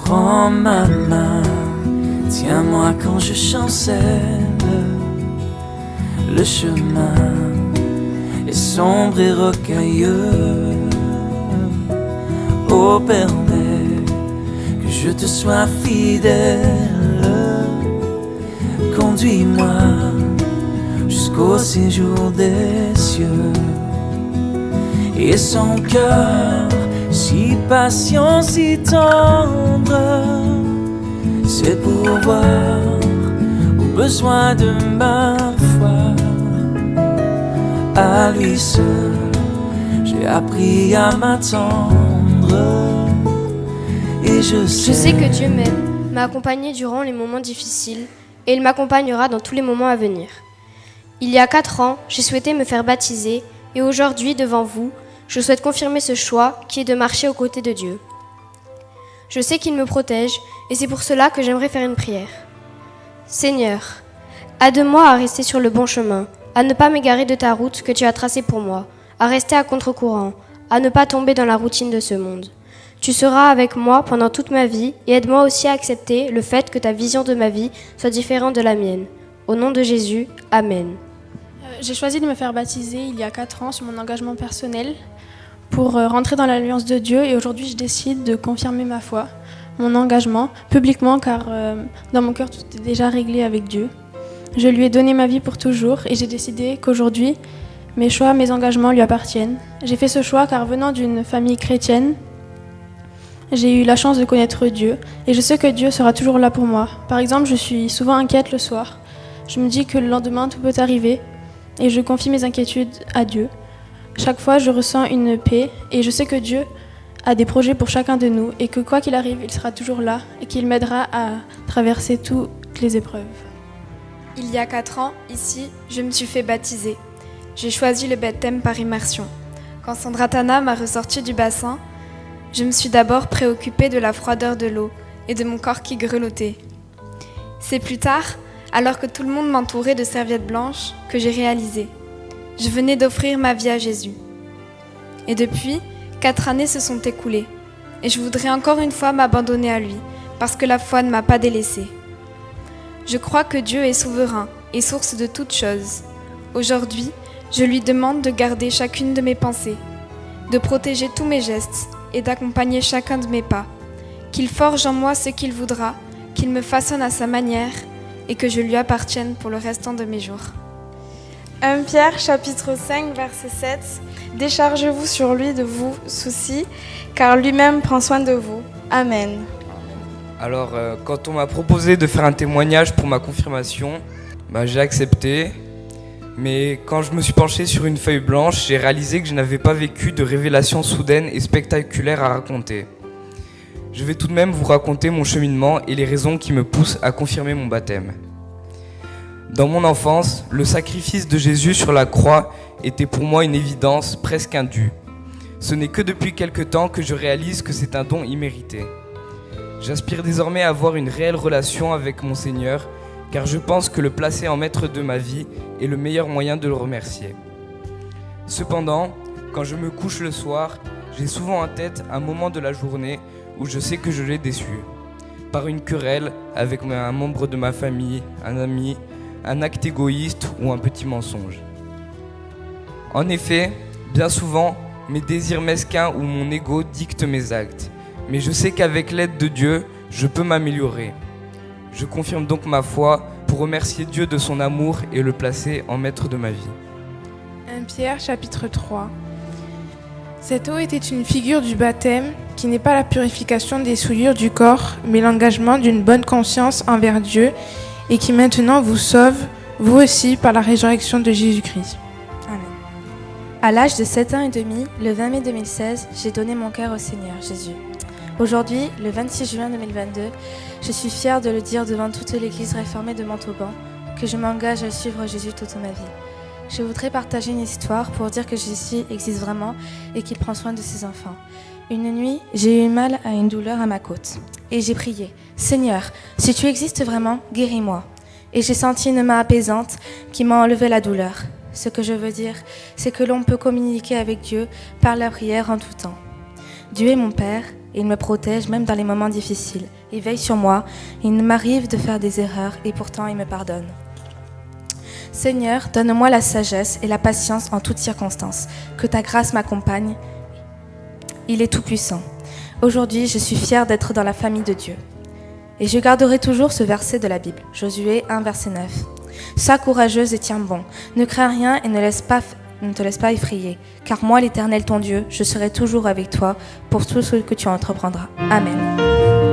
Prends ma main, tiens-moi quand je chancelle. Le chemin est sombre et rocailleux. Oh, permets que je te sois fidèle. Conduis-moi jusqu'au séjour des cieux. Et son cœur si patient, si tendre, c'est pour voir aux besoins de ma foi. À lui seul, j'ai appris à m'attendre. Et je sais que Dieu m'aime, m'a accompagné durant les moments difficiles et il m'accompagnera dans tous les moments à venir. Il y a 4 ans, j'ai souhaité me faire baptiser et aujourd'hui, devant vous, je souhaite confirmer ce choix qui est de marcher aux côtés de Dieu. Je sais qu'il me protège et c'est pour cela que j'aimerais faire une prière. Seigneur, aide-moi à rester sur le bon chemin, à ne pas m'égarer de ta route que tu as tracée pour moi, à rester à contre-courant, à ne pas tomber dans la routine de ce monde. Tu seras avec moi pendant toute ma vie et aide-moi aussi à accepter le fait que ta vision de ma vie soit différente de la mienne. Au nom de Jésus, Amen. J'ai choisi de me faire baptiser il y a 4 ans sur mon engagement personnel pour rentrer dans l'alliance de Dieu et aujourd'hui je décide de confirmer ma foi, mon engagement publiquement car dans mon cœur tout est déjà réglé avec Dieu. Je lui ai donné ma vie pour toujours et j'ai décidé qu'aujourd'hui mes choix, mes engagements lui appartiennent. J'ai fait ce choix car venant d'une famille chrétienne, j'ai eu la chance de connaître Dieu et je sais que Dieu sera toujours là pour moi. Par exemple, je suis souvent inquiète le soir. Je me dis que le lendemain tout peut arriver et je confie mes inquiétudes à Dieu. Chaque fois, je ressens une paix et je sais que Dieu a des projets pour chacun de nous et que quoi qu'il arrive, il sera toujours là et qu'il m'aidera à traverser toutes les épreuves. Il y a 4 ans, ici, je me suis fait baptiser. J'ai choisi le baptême par immersion. Quand Sandratana m'a ressorti du bassin, je me suis d'abord préoccupée de la froideur de l'eau et de mon corps qui grelottait. C'est plus tard, alors que tout le monde m'entourait de serviettes blanches, que j'ai réalisé. Je venais d'offrir ma vie à Jésus. Et depuis, 4 années se sont écoulées. Et je voudrais encore une fois m'abandonner à lui, parce que la foi ne m'a pas délaissée. Je crois que Dieu est souverain et source de toutes choses. Aujourd'hui, je lui demande de garder chacune de mes pensées, de protéger tous mes gestes et d'accompagner chacun de mes pas. Qu'il forge en moi ce qu'il voudra, qu'il me façonne à sa manière et que je lui appartienne pour le restant de mes jours. 1 Pierre chapitre 5 verset 7. Déchargez-vous sur lui de vos soucis, car lui-même prend soin de vous. Amen. Alors, quand on m'a proposé de faire un témoignage pour ma confirmation, j'ai accepté. Mais quand je me suis penché sur une feuille blanche, j'ai réalisé que je n'avais pas vécu de révélation soudaine et spectaculaire à raconter. Je vais tout de même vous raconter mon cheminement et les raisons qui me poussent à confirmer mon baptême. Dans mon enfance, le sacrifice de Jésus sur la croix était pour moi une évidence, presque un dû. Ce n'est que depuis quelque temps que je réalise que c'est un don immérité. J'aspire désormais à avoir une réelle relation avec mon Seigneur, car je pense que le placer en maître de ma vie est le meilleur moyen de le remercier. Cependant, quand je me couche le soir, j'ai souvent en tête un moment de la journée où je sais que je l'ai déçu. Par une querelle avec un membre de ma famille, un ami, un acte égoïste ou un petit mensonge. En effet, bien souvent, mes désirs mesquins ou mon ego dictent mes actes. Mais je sais qu'avec l'aide de Dieu, je peux m'améliorer. Je confirme donc ma foi pour remercier Dieu de son amour et le placer en maître de ma vie. 1 Pierre chapitre 3. Cette eau était une figure du baptême qui n'est pas la purification des souillures du corps, mais l'engagement d'une bonne conscience envers Dieu et qui maintenant vous sauve, vous aussi, par la résurrection de Jésus-Christ. Amen. À l'âge de 7 ans et demi, le 20 mai 2016, j'ai donné mon cœur au Seigneur Jésus. Aujourd'hui, le 26 juin 2022, je suis fière de le dire devant toute l'église réformée de Montauban que je m'engage à suivre Jésus toute ma vie. Je voudrais partager une histoire pour dire que Jésus existe vraiment et qu'il prend soin de ses enfants. Une nuit, j'ai eu mal à une douleur à ma côte et j'ai prié « Seigneur, si tu existes vraiment, guéris-moi ». Et j'ai senti une main apaisante qui m'a enlevé la douleur. Ce que je veux dire, c'est que l'on peut communiquer avec Dieu par la prière en tout temps. Dieu est mon Père et il me protège même dans les moments difficiles. Il veille sur moi, il m'arrive de faire des erreurs et pourtant il me pardonne. Seigneur, donne-moi la sagesse et la patience en toutes circonstances. Que ta grâce m'accompagne. Il est tout-puissant. Aujourd'hui, je suis fière d'être dans la famille de Dieu. Et je garderai toujours ce verset de la Bible, Josué 1, verset 9. Sois courageuse et tiens bon. Ne crains rien et ne te laisse pas effrayer. Car moi, l'Éternel ton Dieu, je serai toujours avec toi pour tout ce que tu entreprendras. Amen.